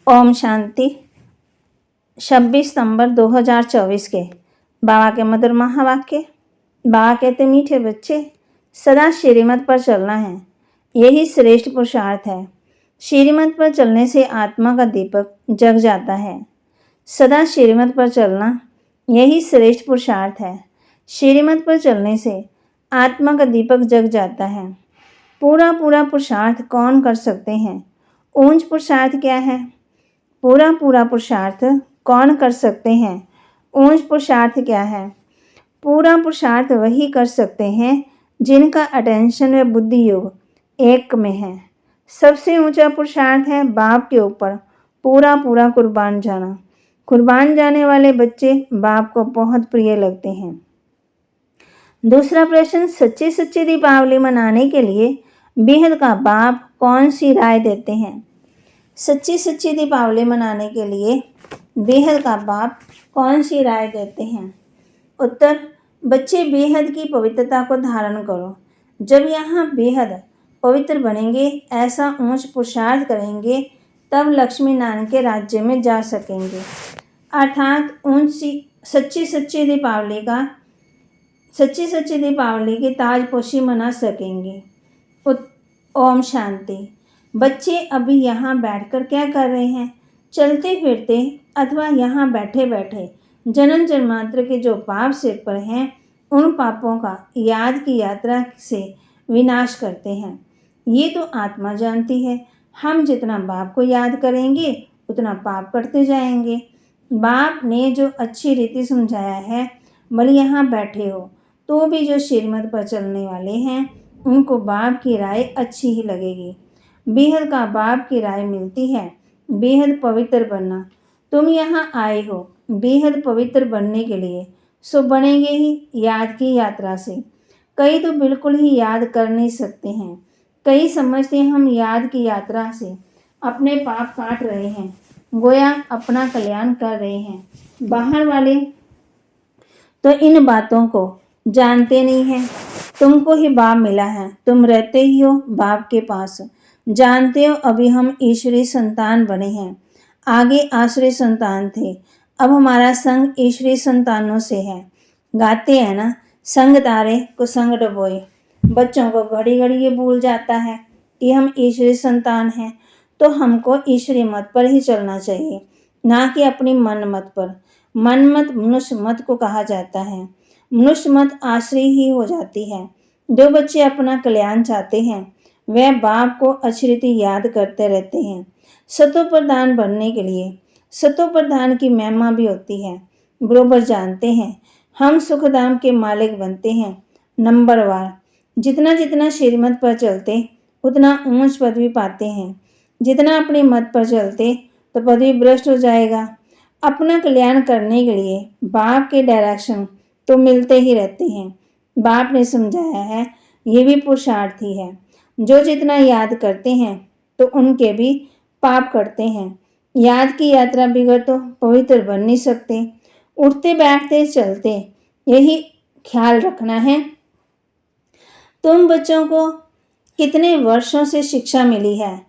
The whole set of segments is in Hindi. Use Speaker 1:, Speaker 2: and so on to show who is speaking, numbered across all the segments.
Speaker 1: ओम शांति। 26 सितंबर 2024 के बाबा के मधुर महावाक्य। बाबा कहते, मीठे बच्चे, सदा श्रीमत पर चलना है, यही श्रेष्ठ पुरुषार्थ है। श्रीमत पर चलने से आत्मा का दीपक जग जाता है। सदा श्रीमत पर चलना यही श्रेष्ठ पुरुषार्थ है। श्रीमत पर चलने से आत्मा का दीपक जग जाता है। पूरा पुरुषार्थ कौन कर सकते हैं? ऊंच पुरुषार्थ क्या है? पूरा पुरुषार्थ कौन कर सकते हैं? ऊंच पुरुषार्थ क्या है? पूरा पुरुषार्थ वही कर सकते हैं जिनका अटेंशन व बुद्धि योग एक में है। सबसे ऊंचा पुरुषार्थ है बाप के ऊपर पूरा कुर्बान जाना। कुर्बान जाने वाले बच्चे बाप को बहुत प्रिय लगते हैं। दूसरा प्रश्न, सच्ची दीपावली मनाने के लिए बेहद का बाप कौन सी राय देते हैं? सच्ची दीपावली मनाने के लिए बेहद का बाप कौन सी राय देते हैं? उत्तर, बच्चे बेहद की पवित्रता को धारण करो। जब यहाँ बेहद पवित्र बनेंगे, ऐसा ऊंच पुरुषार्थ करेंगे, तब लक्ष्मी नारायण के राज्य में जा सकेंगे। अर्थात सच्ची दीपावली की ताजपोशी मना सकेंगे। ओम शांति। बच्चे अभी यहाँ बैठकर क्या कर रहे हैं? चलते फिरते अथवा यहाँ बैठे बैठे जन्म जन्मांतर के जो पाप सिर पर हैं, उन पापों का याद की यात्रा से विनाश करते हैं। ये तो आत्मा जानती है। हम जितना बाप को याद करेंगे उतना पाप करते जाएंगे। बाप ने जो अच्छी रीति समझाया है, भले यहाँ बैठे हो तो भी जो श्रीमत पर चलने वाले हैं, उनको बाप की राय अच्छी ही लगेगी। बेहद का बाप की राय मिलती है, बेहद पवित्र बनना। तुम यहाँ आए हो बेहद पवित्र बनने के लिए, सो बनेंगे ही याद की यात्रा से। कई तो बिल्कुल ही याद कर नहीं सकते हैं। कई समझते हैं हम याद की यात्रा से अपने पाप काट रहे हैं, गोया अपना कल्याण कर रहे हैं। बाहर वाले तो इन बातों को जानते नहीं हैं। तुमको ही बाप मिला है, तुम रहते ही हो बाप के पास। जानते हो अभी हम ईश्वरीय संतान बने हैं, आगे आश्रय संतान थे। अब हमारा संग ईश्वरीय संतानों से है। गाते हैं ना, संग तारे को संग डुबोए। बच्चों को घड़ी घड़ी ये भूल जाता है कि हम ईश्वरीय संतान हैं, तो हमको ईश्वरीय मत पर ही चलना चाहिए, ना कि अपनी मन मत पर। मन मत मनुष्य मत को कहा जाता है। मनुष्य मत आश्रय ही हो जाती है। जो बच्चे अपना कल्याण चाहते हैं, वह बाप को अच्छी रीति याद करते रहते हैं। सतो प्रधान बनने के लिए सतो प्रधान की महिमा भी होती है। बरोबर जानते हैं हम सुखधाम के मालिक बनते हैं। नंबरवार जितना श्रीमत पर चलते उतना ऊंच पदवी पाते हैं। जितना अपने मत पर चलते तो पदवी भ्रष्ट हो जाएगा। अपना कल्याण करने के लिए बाप के डायरेक्शन तो मिलते ही रहते हैं। बाप ने समझाया है, ये भी पुरुषार्थी है। जो जितना याद करते हैं तो उनके भी पाप करते हैं। याद की यात्रा बिगड़ तो पवित्र बन नहीं सकते। उठते बैठते चलते यही ख्याल रखना है। तुम बच्चों को कितने वर्षों से शिक्षा मिली है,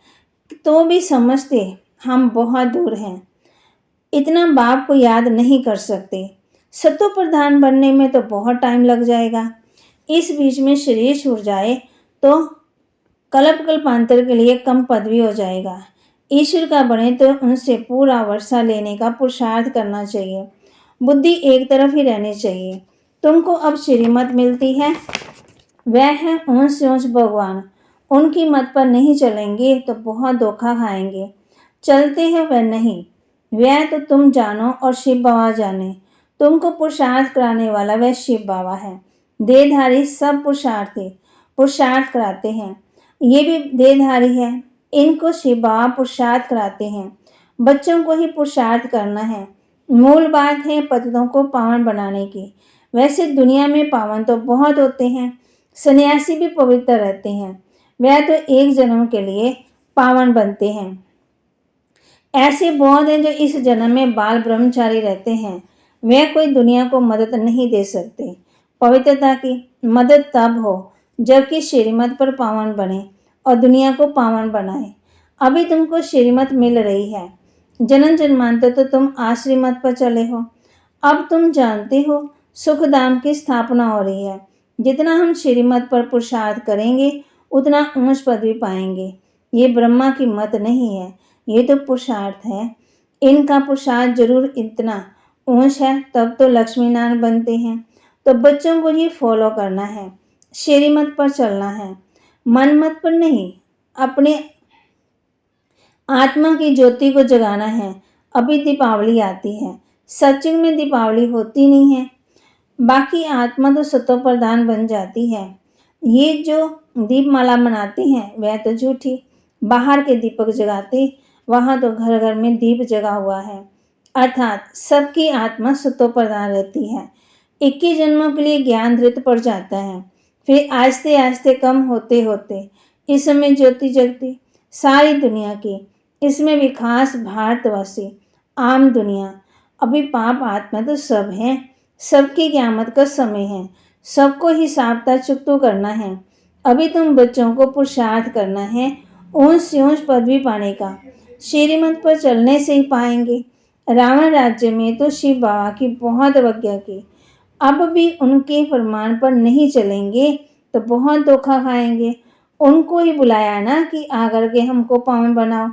Speaker 1: तो भी समझते हम बहुत दूर हैं, इतना बाप को याद नहीं कर सकते। सतो प्रधान बनने में तो बहुत टाइम लग जाएगा। इस बीच में शरीर छूट जाए तो कल्पांतर के लिए कम पदवी हो जाएगा। ईश्वर का बने तो उनसे पूरा वर्षा लेने का पुरुषार्थ करना चाहिए। बुद्धि एक तरफ ही रहनी चाहिए। तुमको अब श्रीमत मिलती है, वह है ऊंच से ऊंच भगवान। उनकी मत पर नहीं चलेंगे तो बहुत धोखा खाएंगे। चलते हैं वह नहीं, वह तो तुम जानो और शिव बाबा जाने। तुमको पुरुषार्थ कराने वाला वह शिव बाबा है। देहधारी सब पुरुषार्थ कराते हैं। ये भी देहधारी है, इनको शिव बाबा पुरुषार्थ कराते हैं। बच्चों को ही पुरुषार्थ करना है। मूल बात है पतितों को पावन बनाने की। वैसे दुनिया में पावन तो बहुत होते हैं, सन्यासी भी पवित्र रहते हैं, वह तो एक जन्म के लिए पावन बनते हैं। ऐसे बहुत हैं जो इस जन्म में बाल ब्रह्मचारी रहते हैं, वह कोई दुनिया को मदद नहीं दे सकते। पवित्रता की मदद तब हो जबकि श्रीमत पर पावन बने और दुनिया को पावन बनाए। अभी तुमको श्रीमत मिल रही है, जन्म जन्मांतर तो तुम आश्रय मत पर चले हो। अब तुम जानते हो सुख धाम की स्थापना हो रही है। जितना हम श्रीमत पर पुरुषार्थ करेंगे उतना ऊंच पदवी पाएंगे। ये ब्रह्मा की मत नहीं है, ये तो पुरुषार्थ है। इनका पुरुषार्थ जरूर इतना ऊंच है, तब तो लक्ष्मी नारायण बनते हैं। तो बच्चों को ये फॉलो करना है, श्रीमत पर चलना है, मन मत पर नहीं। अपने आत्मा की ज्योति को जगाना है। अभी दीपावली आती है, सचमुच में दीपावली होती नहीं है। बाकी आत्मा तो सतो प्रधान बन जाती है। ये जो दीपमाला मनाते हैं वह तो झूठी। बाहर के दीपक जगाते, वहां तो घर घर में दीप जगा हुआ है। अर्थात सबकी आत्मा सतो प्रधान रहती है। 21 जन्मों के लिए ज्ञान धृत पड़ जाता है, फिर आहिस्ते आहिस्ते कम होते होते इस समय ज्योति जगती सारी दुनिया की। इसमें भी खास भारतवासी, आम दुनिया। अभी पाप आत्मा तो सब है, सबकी क़यामत का समय है, सबको हिसाब चुकतो करना है। अभी तुम बच्चों को पुरुषार्थ करना है ऊंच से ऊंच पदवी पाने का। श्रीमत पर चलने से ही पाएंगे। रावण राज्य में तो शिव बाबा की बहुत अवज्ञा की। अब भी उनके फरमान पर नहीं चलेंगे तो बहुत धोखा खाएंगे। उनको ही बुलाया ना कि आकर के हमको पावन बनाओ।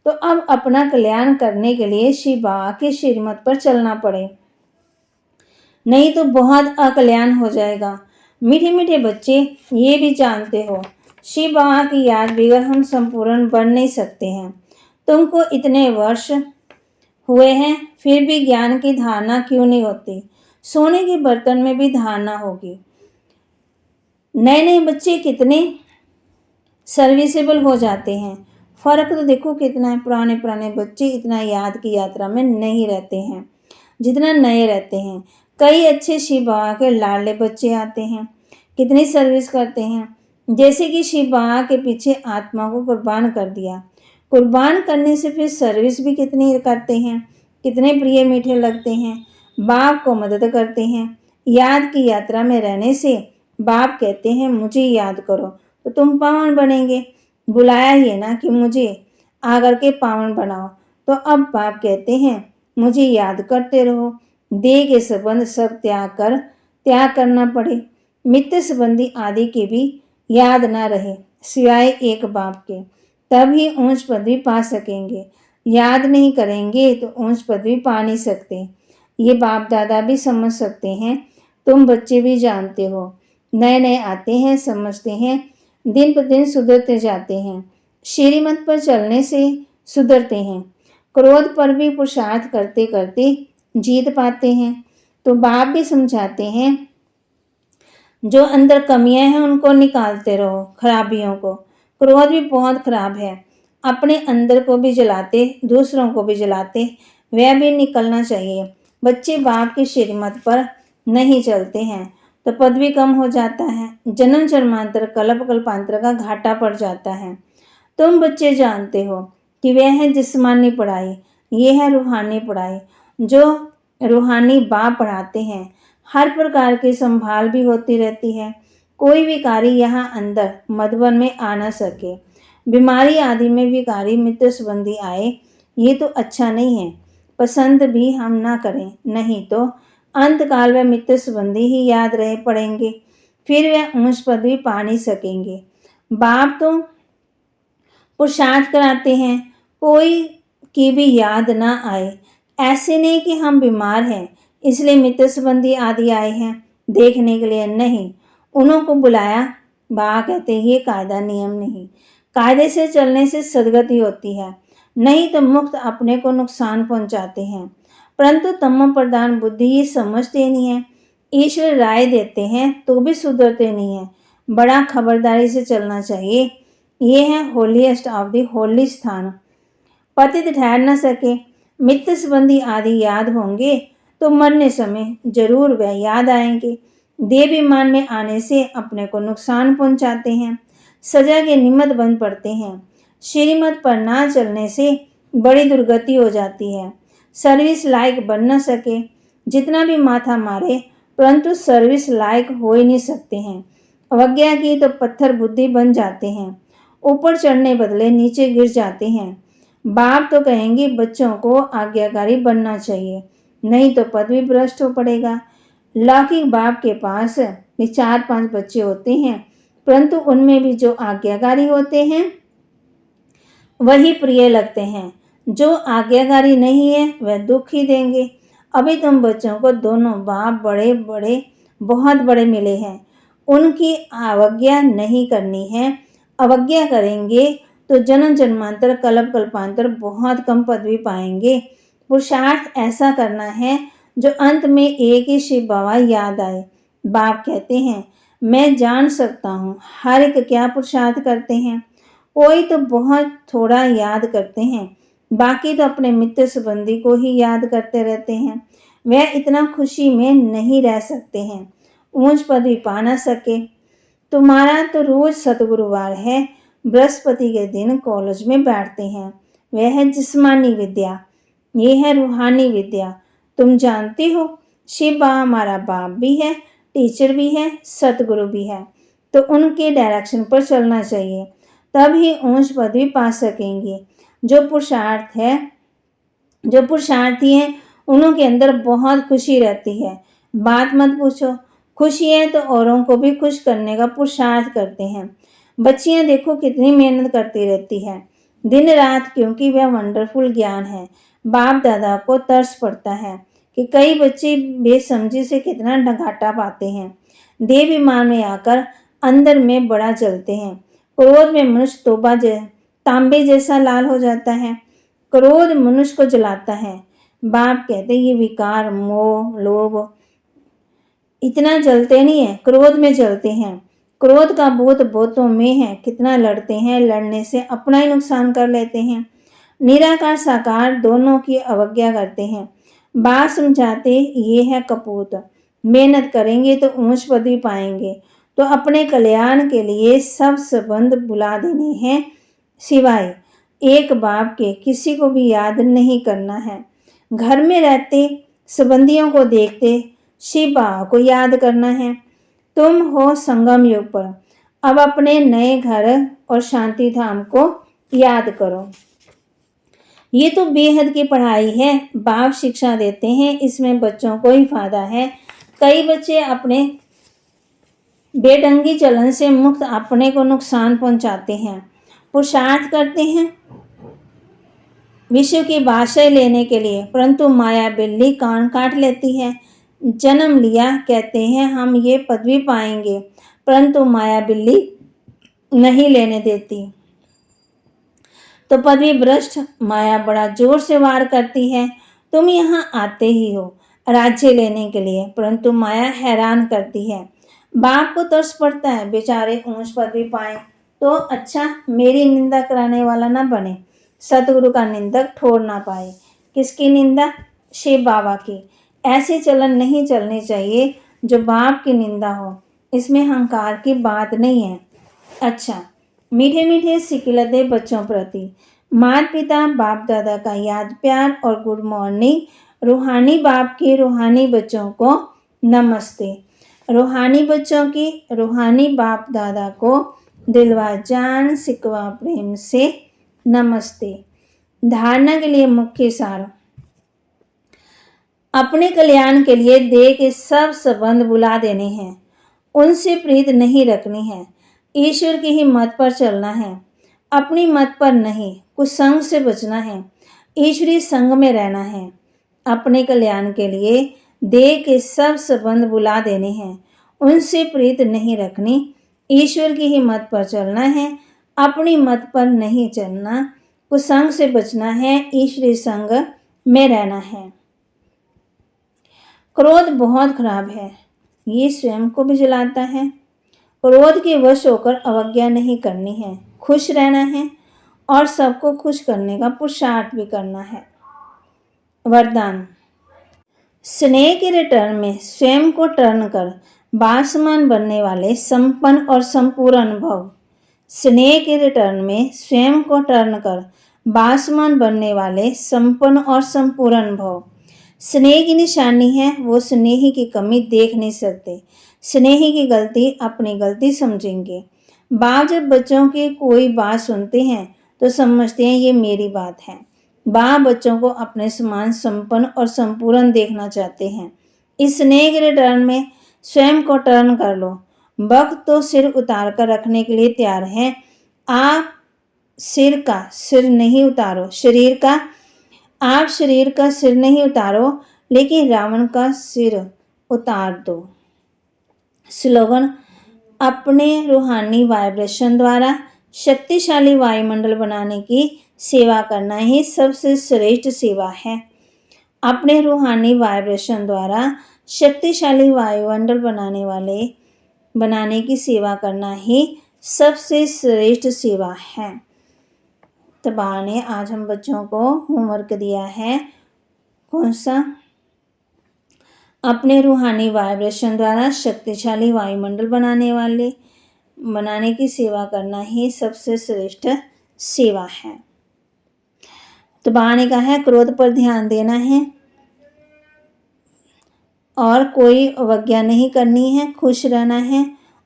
Speaker 1: तो अब अपना कल्याण करने के लिए शिव बाबा के श्रीमत पर चलना पड़े, नहीं तो बहुत अकल्याण हो जाएगा। मीठे मीठे बच्चे ये भी जानते हो, शिव बाबा की याद बगैर हम संपूर्ण बन नहीं सकते हैं। तुमको इतने वर्ष हुए हैं फिर भी ज्ञान की धारणा क्यों नहीं होती? सोने के बर्तन में भी धारणा होगी। नए नए बच्चे कितने सर्विसेबल हो जाते हैं। फर्क तो देखो कितना है। पुराने पुराने बच्चे इतना याद की यात्रा में नहीं रहते हैं जितना नए रहते हैं। कई अच्छे शिव बाबा के लाडले बच्चे आते हैं, कितनी सर्विस करते हैं। जैसे कि शिव बाबा के पीछे आत्मा को कुर्बान कर दिया। कुर्बान करने से फिर सर्विस भी कितनी करते हैं, कितने प्रिय मीठे लगते हैं। बाप को मदद करते हैं। याद की यात्रा में रहने से बाप कहते हैं मुझे याद करो तो तुम पावन बनेंगे। बुलाया ये ना कि मुझे आकर के पावन बनाओ। तो अब बाप कहते हैं मुझे याद करते रहो। देह के संबंध सब त्याग करना पड़े। मित्र संबंधी आदि के भी याद ना रहे सिवाय एक बाप के, तभी ऊंच पदवी पा सकेंगे। याद नहीं करेंगे तो ऊंच पदवी पा नहीं सकते। ये बाप दादा भी समझ सकते हैं, तुम बच्चे भी जानते हो। नए नए आते हैं, समझते हैं, दिन पर दिन सुधरते जाते हैं। श्रीमत पर चलने से सुधरते हैं। क्रोध पर भी पुरुषार्थ करते करते जीत पाते हैं। तो बाप भी समझाते हैं जो अंदर कमियां हैं उनको निकालते रहो, खराबियों को। क्रोध भी बहुत खराब है, अपने अंदर को भी जलाते, दूसरों को भी जलाते, वह भी निकलना चाहिए। बच्चे बाप की श्रीमत पर नहीं चलते हैं तो पदवी कम हो जाता है, जन्म जन्मांतर कल्प कल्पांतर का घाटा पड़ जाता है। तुम बच्चे जानते हो कि वह है जिस्मानी पढ़ाई, ये है रूहानी पढ़ाई। जो रूहानी बाप पढ़ाते हैं, हर प्रकार की संभाल भी होती रहती है। कोई विकारी यहाँ अंदर मधुबन में आ न सके। बीमारी आदि में विकारी मित्र संबंधी आए, ये तो अच्छा नहीं है। पसंद भी हम ना करें, नहीं तो अंतकाल व मित्र संबंधी ही याद रहे पड़ेंगे, फिर वह ऊंच पदवी पा नहीं सकेंगे। बाप तो पुरुषार्थ कराते हैं, कोई की भी याद ना आए। ऐसे नहीं कि हम बीमार हैं इसलिए मित्र संबंधी आदि आए हैं देखने के लिए, नहीं। उन्होंने बुलाया। बाबा कहते हैं ये कायदा नियम नहीं, कायदे से चलने से सदगति होती है, नहीं तो मुक्त अपने को नुकसान पहुंचाते हैं। परंतु तमो प्रधान बुद्धि ये समझते नहीं है। ईश्वर राय देते हैं तो भी सुधरते नहीं है। बड़ा खबरदारी से चलना चाहिए। ये है होलीएस्ट ऑफ द होली स्थान। पतित ठहर न सके, मित्र संबंधी आदि याद होंगे तो मरने समय जरूर वह याद आएंगे। देवाभिमान में आने से अपने को नुकसान पहुंचाते हैं, सजा के निमित्त बन पड़ते हैं। श्रीमत पर ना चलने से बड़ी दुर्गति हो जाती है। सर्विस लायक बन न सके, जितना भी माथा मारे परंतु सर्विस लायक हो ही नहीं सकते हैं। अवज्ञा की तो पत्थर बुद्धि बन जाते हैं, ऊपर चढ़ने बदले नीचे गिर जाते हैं। बाप तो कहेंगे बच्चों को आज्ञाकारी बनना चाहिए, नहीं तो पद भी भ्रष्ट हो पड़ेगा। लौकिक बाप के पास भी 4-5 बच्चे होते हैं, परंतु उनमें भी जो आज्ञाकारी होते हैं वही प्रिय लगते हैं। जो आज्ञाकारी नहीं है वह दुख ही देंगे। अभी तुम बच्चों को दोनों बाप बड़े बड़े बहुत बड़े मिले हैं, उनकी अवज्ञा नहीं करनी है। अवज्ञा करेंगे तो जन्म जन्मांतर कल्प कल्पांतर बहुत कम पदवी पाएंगे। पुरुषार्थ ऐसा करना है जो अंत में एक ही शिव बाबा याद आए। बाप कहते हैं मैं जान सकता हूँ हर एक क्या पुरुषार्थ करते हैं। कोई तो बहुत थोड़ा याद करते हैं, बाकी तो अपने मित्र संबंधी को ही याद करते रहते हैं। वह इतना खुशी में नहीं रह सकते हैं, ऊंच पद भी पा ना सके। तुम्हारा तो रोज सतगुरुवार है, बृहस्पति के दिन कॉलेज में बैठते हैं। वह है जिस्मानी विद्या, ये है रूहानी विद्या। तुम जानती हो शिव बाबा हमारा बाप भी है, टीचर भी है, सतगुरु भी है, तो उनके डायरेक्शन पर चलना चाहिए, तभी ऊंच पदवी पा सकेंगे। जो पुरुषार्थी हैं उनके अंदर बहुत खुशी रहती है। बात मत पूछो, खुशी है तो औरों को भी खुश करने का पुरुषार्थ करते हैं। बच्चियां देखो कितनी मेहनत करती रहती है दिन रात, क्योंकि वह वंडरफुल ज्ञान है। बाप दादा को तरस पड़ता है कि कई बच्चे बेसमझी से कितना घाटा पाते हैं। देव विमान में आकर अंदर में बड़ा जलते हैं। क्रोध में मनुष्य तांबे जैसा लाल हो जाता है। क्रोध मनुष्य को जलाता है। बाप कहते ये विकार मोह लोभ इतना जलते नहीं है, क्रोध में जलते हैं। क्रोध का भूत बहुतों में है, कितना लड़ते हैं, लड़ने से अपना ही नुकसान कर लेते हैं। निराकार साकार दोनों की अवज्ञा करते हैं। बात समझाते ये है कपूत, मेहनत करेंगे तो ऊंच पदवी पाएंगे, तो अपने कल्याण के लिए सब संबंध भुला देने हैं, सिवाय एक बाप के किसी को भी याद नहीं करना है। घर में रहते संबंधियों को देखते शिव बाबा को याद करना है। तुम हो संगम युग पर, अब अपने नए घर और शांति धाम को याद करो। ये तो बेहद की पढ़ाई है, बाप शिक्षा देते हैं, इसमें बच्चों को ही फायदा है। कई बच्चे अपने बेढंगी चलन से मुक्त अपने को नुकसान पहुंचाते हैं। पुरुषार्थ करते हैं विश्व की बादशाही लेने के लिए, परंतु माया बिल्ली कान काट लेती है। जन्म लिया कहते हैं हम ये पदवी पाएंगे, परंतु माया बिल्ली नहीं लेने देती, तो पदवी भ्रष्ट। माया बड़ा जोर से वार करती है। तुम यहाँ आते ही हो राज्य लेने के लिए, परंतु माया हैरान करती है। बाप को तरस पड़ता है बेचारे ऊंच पदवी पाए तो अच्छा, मेरी निंदा कराने वाला ना बने, सतगुरु का निंदक ठोर ना पाए। किसकी निंदा? शिव बाबा की। ऐसे चलन नहीं चलने चाहिए जो बाप की निंदा हो, इसमें अहंकार की बात नहीं है। अच्छा, मीठे मीठे सिकिलते बच्चों प्रति माता पिता बाप दादा का याद प्यार और गुड मॉर्निंग। रूहानी बाप की रूहानी बच्चों को नमस्ते। रूहानी बच्चों की रूहानी बाप दादा को दिलवा जान सिकवा प्रेम से नमस्ते। धारणा के लिए मुख्य सार, अपने कल्याण के लिए देह के सब संबंध भुला देने हैं, उनसे प्रीत नहीं रखनी है, ईश्वर की ही मत पर चलना है, अपनी मत पर नहीं। कुसंग से बचना है, ईश्वरीय संग में रहना है। अपने कल्याण के लिए देह के सब संबंध भुला देने हैं, उनसे प्रीत नहीं रखनी, ईश्वर की ही मत पर चलना है, अपनी मत पर नहीं चलना। कुसंग से बचना है, ईश्वरीय संग में रहना है। क्रोध बहुत खराब है, ये स्वयं को भी जलाता है। क्रोध के वश होकर अवज्ञा नहीं करनी है, खुश रहना है और सबको खुश करने का पुरुषार्थ भी करना है। वरदान, स्नेह के रिटर्न में स्वयं को टर्न कर बासमान बनने वाले संपन्न और संपूर्ण अनुभव। स्नेह के रिटर्न में स्वयं को टर्न कर बासमान बनने वाले संपन्न और संपूर्ण अनुभव। स्नेह की निशानी है, वो स्नेही की कमी देख नहीं सकते, स्नेही की गलती अपनी गलती समझेंगे। बाप जब बच्चों की कोई बात सुनते हैं तो समझते हैं ये मेरी बात है। बाप बच्चों को अपने समान संपन्न और संपूर्ण देखना चाहते हैं। इस स्नेह के रिटर्न में स्वयं को टर्न कर लो। वक्त तो सिर उतार कर रखने के लिए तैयार है। आप सिर का सिर नहीं उतारो, आप शरीर का सिर नहीं उतारो, लेकिन रावण का सिर उतार दो। स्लोगन: अपने रूहानी वाइब्रेशन द्वारा शक्तिशाली वायुमंडल बनाने की सेवा करना ही सबसे श्रेष्ठ सेवा है। अपने रूहानी वाइब्रेशन द्वारा शक्तिशाली वायुमंडल बनाने की सेवा करना ही सबसे श्रेष्ठ सेवा है। तो बाबा ने आज हम बच्चों को होमवर्क दिया है, कौन सा? अपने रूहानी वाइब्रेशन द्वारा शक्तिशाली वायुमंडल बनाने की सेवा करना ही सबसे श्रेष्ठ सेवा है। तो बाबा ने कहा है क्रोध पर ध्यान देना है और कोई अवज्ञा नहीं करनी है, खुश रहना है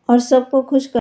Speaker 1: और सबको खुश कर